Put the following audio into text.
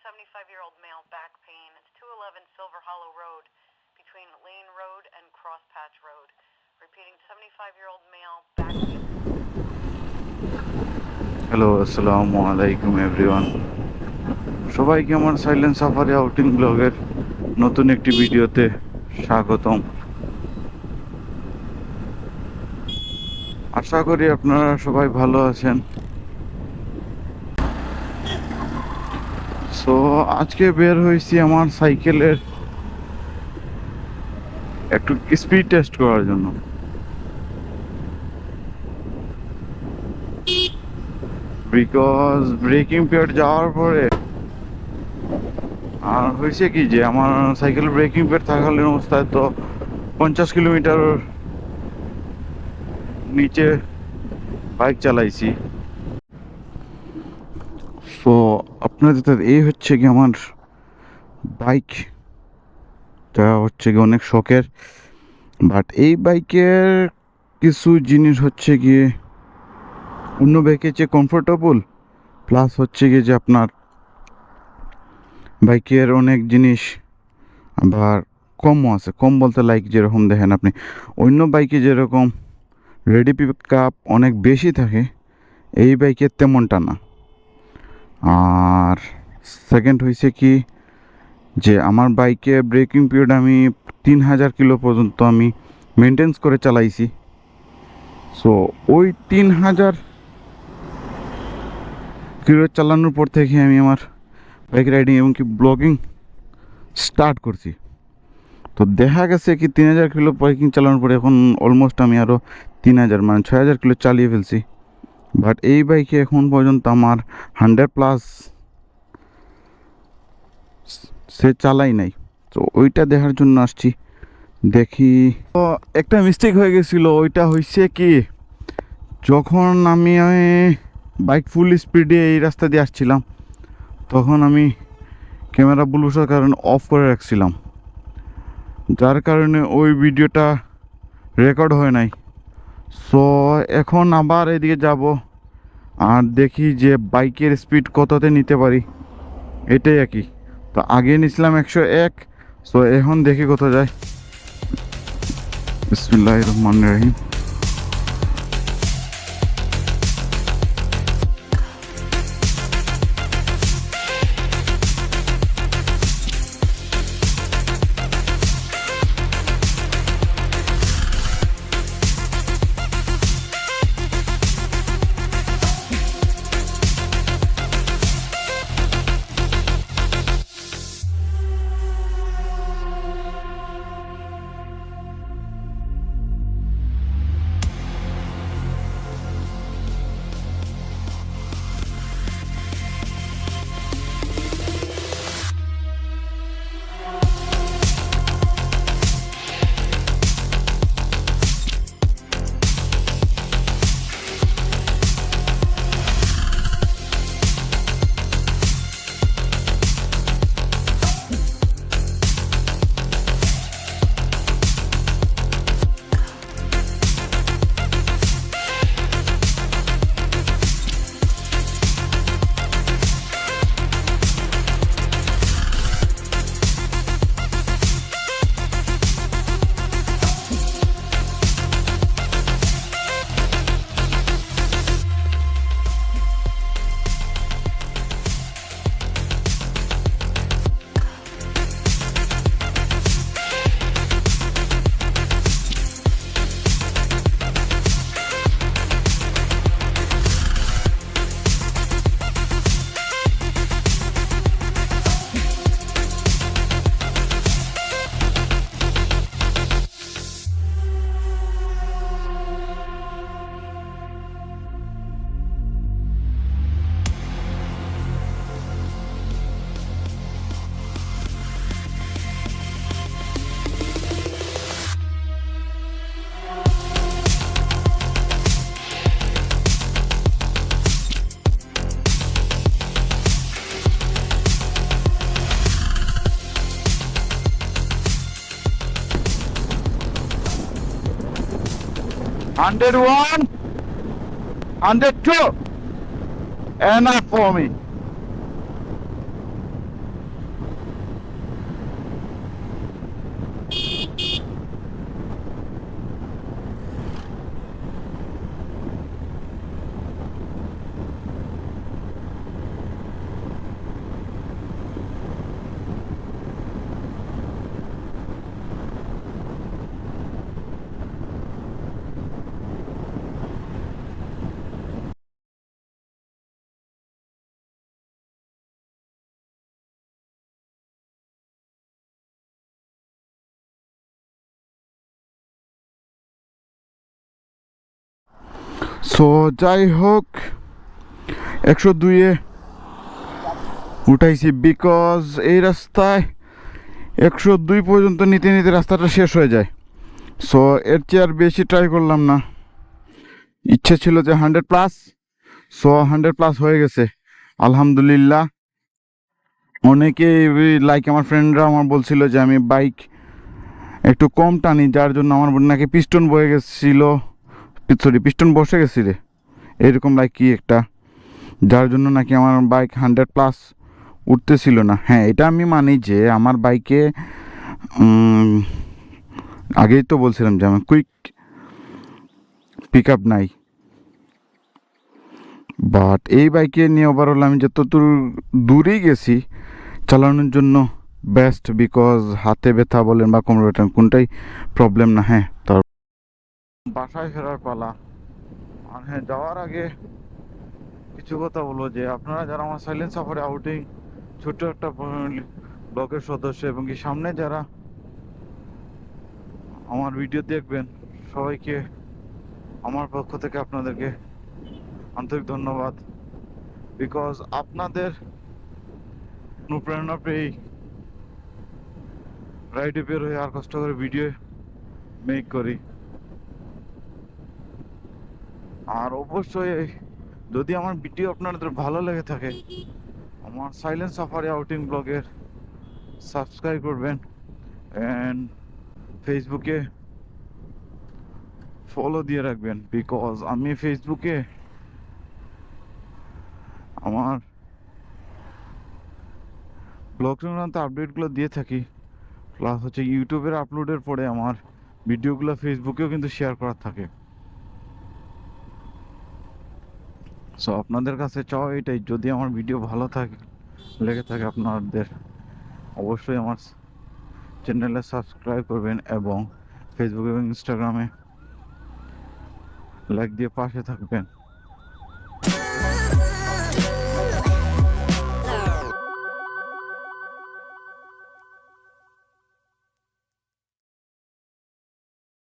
75-year-old male back pain. It's 211 Silver Hollow Road between Lane Road and Cross Patch Road. Repeating, 75-year-old male back pain. Hello, আসসালামু আলাইকুম everyone. সবাইকে আমার silent safari outing ব্লগের নতুন একটি ভিডিওতে স্বাগতম। আশা করি আপনারা সবাই ভালো আছেন। সো আজকে বের হয়েছি আমার সাইকেলের একটু স্পিড টেস্ট করার জন্য। বিকজ ব্রেকিং পিরিয়ড যাওয়ার পরে আর হয়েছে কি যে আমার সাইকেলের ব্রেকিং পিরিয়ড থাকাকালীন অবস্থায় তো 50 কিলোমিটার নিচে বাইক চালাইছি। সো আপনাদের এই হচ্ছে কি আমার বাইক, তা হচ্ছে কি অনেক শখের। বাট এই বাইকের কিছু জিনিস হচ্ছে গিয়ে অন্য বাইকের চেয়ে কমফোর্টেবল, প্লাস হচ্ছে গিয়ে যে আপনার বাইকের অনেক জিনিস আবার কমও আছে। কম বলতে লাইক যেরকম দেখেন আপনি অন্য বাইকে যেরকম রেডি পিক আপ অনেক বেশি থাকে, এই বাইকের তেমনটা না। আর সেকেন্ড হয়েছে কি যে আমার বাইকে ব্রেকিং পিরিয়ড আমি 3000 কিলো পর্যন্ত আমি মেনটেন্স করে চালাইছি। সো ওই 3000 কিলো চালানোর পর থেকে আমি আমার বাইক রাইডিং এবং কি ব্লগিং স্টার্ট করছি। তো দেখা গেছে কি 3000 কিলো বাইকিং চালানোর পরে এখন অলমোস্ট আমি আরও 3000 মানে 6000 কিলো চালিয়ে ফেলছি। বাট এই বাইকে এখন পর্যন্ত আমার 100+ সে চালাই নাই। তো ওইটা দেখার জন্য আসছি, দেখি। তো একটা মিস্টেক হয়ে গেছিলো, ওইটা হয়েছে কি যখন আমি বাইক ফুল স্পিডে এই রাস্তা দিয়ে আসছিলাম তখন আমি ক্যামেরা ব্লুটার কারণে অফ করে রাখছিলাম, যার কারণে ওই ভিডিওটা রেকর্ড হয় নাই। সো এখন আবার এদিকে যাব আর দেখি যে বাইকের স্পিড কততে নিতে পারি, এটাই আর কি। তো আগে নিছিলাম 101, সো এখন দেখি কত যায়। বিসমিল্লাহির রহমানির রহিম। Hundred one, 102, enough for me. So যাই হোক 102-এ উঠাইছি, বিকজ এই রাস্তায় 102 পর্যন্ত নিতে নিতে রাস্তাটা শেষ হয়ে যায়। সো এর চেয়ে আর বেশি ট্রাই করলাম না, ইচ্ছে ছিল যে 100+। সো 100+ হয়ে গেছে আলহামদুলিল্লাহ। অনেকে লাইক আমার ফ্রেন্ডরা আমার বলছিল যে আমি বাইক একটু কম টানি, যার জন্য আমার নাকি পিস্টন বয়ে গেছিল, সরি পিস্টন বসে গেছিলে এরকম লাইক কি একটা, যার জন্য নাকি আমার বাইক 100+ উঠতেছিল না। হ্যাঁ, এটা আমি মানি যে আমার বাইকে আগেই তো বলছিলাম যে আমার কুইক পিক আপ নাই, বাট এই বাইকে নিয়ে ওভারঅল আমি যত দূরেই গেছি চালানোর জন্য বেস্ট, বিকজ হাতে ব্যথা বলেন বা কোমর ব্যথা কোনটাই প্রবলেম না। হ্যাঁ, তার বাসায় ফেরার পালা। আর হ্যাঁ, যাওয়ার আগে কিছু কথা বলবো যে আপনারা যারা আমার সাইলেন্ট সাফারি আউটিং ছোট্ট একটা ব্লগের সদস্য এবং কি সামনে যারা আমার ভিডিও দেখবেন, সবাইকে আমার পক্ষ থেকে আপনাদেরকে আন্তরিক ধন্যবাদ, বিকজ আপনাদের অনুপ্রেরণা পেয়েই রাইডে বের হয়ে আর কষ্ট করে ভিডিও মেক করি। আর অবশ্যই যদি আমার ভিডিও আপনাদের ভালো লেগে থাকে আমার সাইলেন্ট সাফারি আউটিং ব্লগের সাবস্ক্রাইব করবেন অ্যান্ড ফেসবুকে ফলো দিয়ে রাখবেন, বিকজ আমি ফেসবুকে আমার ব্লগ সংক্রান্ত আপডেটগুলো দিয়ে থাকি, প্লাস হচ্ছে ইউটিউবের আপলোডের পরে আমার ভিডিওগুলো ফেসবুকেও কিন্তু শেয়ার করা থাকে। সো আপনাদের কাছে চাওয়া এটাই, যদি আমার ভিডিও ভালো থাকে লেগে থাকে আপনাদের অবশ্যই আমার চ্যানেলে সাবস্ক্রাইব করবেন এবং ফেসবুক এবং ইনস্টাগ্রামে লাইক দিয়ে পাশে থাকবেন।